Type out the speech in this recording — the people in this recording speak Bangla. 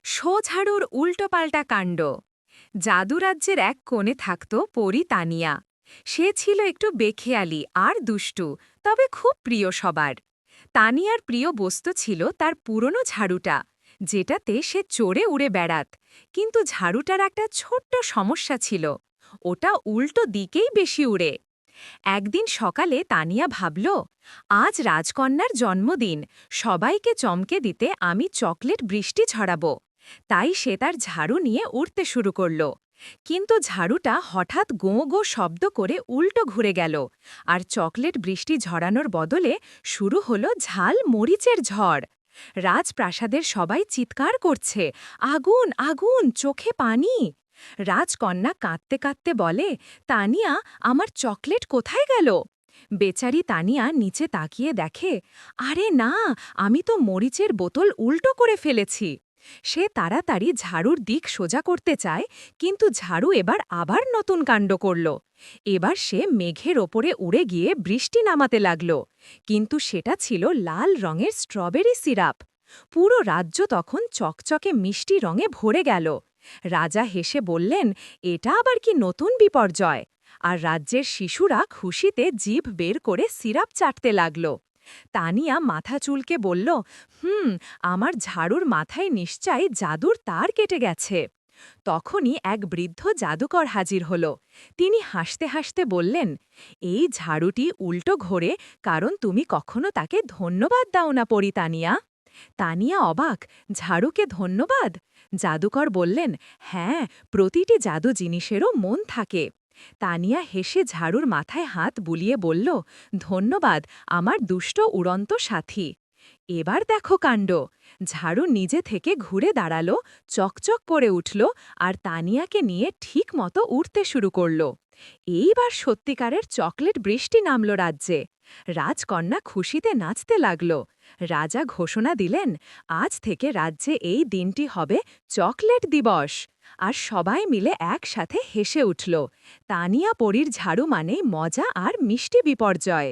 সোঝাড়ুর উল্টোপাল্টা কাণ্ড। জাদুরাজ্যের এক কোণে থাকত পরী তানিয়া। সে ছিল একটু বেখেয়ালি আর দুষ্টু, তবে খুব প্রিয় সবার। তানিয়ার প্রিয় বস্তু ছিল তার পুরনো ঝাড়ুটা, যেটাতে সে চড়ে উড়ে বেড়াত। কিন্তু ঝাড়ুটার একটা ছোট্ট সমস্যা ছিল, ওটা উল্টো দিকেই বেশি উড়ে। একদিন সকালে তানিয়া ভাবল, আজ রাজকন্যার জন্মদিন, সবাইকে চমকে দিতে আমি চকলেট বৃষ্টি ছড়াব। তাই সে তার ঝাড়ু নিয়ে উড়তে শুরু করল। কিন্তু ঝাড়ুটা হঠাৎ গোঁ গোঁ শব্দ করে উল্টো ঘুরে গেল, আর চকলেট বৃষ্টি ঝরানোর বদলে শুরু হলো ঝাল মরিচের ঝড়। রাজপ্রাসাদের সবাই চিৎকার করছে, আগুন আগুন, চোখে পানি। রাজকন্যা কাঁদতে কাঁদতে বলে, তানিয়া, আমার চকলেট কোথায় গেল? বেচারি তানিয়া নিচে তাকিয়ে দেখে, আরে না, আমি তো মরিচের বোতল উল্টো করে ফেলেছি। সে তাড়াতাড়ি ঝাড়ুর দিক সোজা করতে চায়, কিন্তু ঝাড়ু এবার আবার নতুন কাণ্ড করল। এবার সে মেঘের ওপরে উড়ে গিয়ে বৃষ্টি নামাতে লাগল, কিন্তু সেটা ছিল লাল রঙের স্ট্রবেরি সিরাপ। পুরো রাজ্য তখন চকচকে মিষ্টি রঙে ভরে গেল। রাজা হেসে বললেন, এটা আবার কি নতুন বিপর্যয়? আর রাজ্যের শিশুরা খুশিতে জিভ বের করে সিরাপ চাটতে লাগল। তানিয়া মাথা চুলকে বলল, আমার ঝাড়ুর মাথায় নিশ্চয়ই জাদুর তার কেটে গেছে। তখনই এক বৃদ্ধ জাদুকর হাজির হল। তিনি হাসতে হাসতে বললেন, এই ঝাড়ুটি উল্টো ঘোরে কারণ তুমি কখনো তাকে ধন্যবাদ দাও না পরি তানিয়া। তানিয়া অবাক, ঝাড়ুকে ধন্যবাদ? জাদুকর বললেন, হ্যাঁ, প্রতিটি জাদু জিনিসেরও মন থাকে। তানিয়া হেসে ঝাড়ুর মাথায় হাত বুলিয়ে বলল, ধন্যবাদ আমার দুষ্ট উড়ন্ত সাথী। এবার দেখো কাণ্ড। ঝাড়ু নিজে থেকে ঘুরে দাঁড়ালো, চকচক করে উঠল, আর তানিয়াকে নিয়ে ঠিক মতো উঠতে শুরু করল। এইবার সত্যিকারের চকলেট বৃষ্টি নামল রাজ্যে। রাজকন্যা খুশিতে নাচতে লাগল। রাজা ঘোষণা দিলেন, আজ থেকে রাজ্যে এই দিনটি হবে চকলেট দিবস। আর সবাই মিলে একসাথে হেসে উঠল। তানিয়া পরীর ঝাড়ু মানেই মজা আর মিষ্টি বিপর্যয়।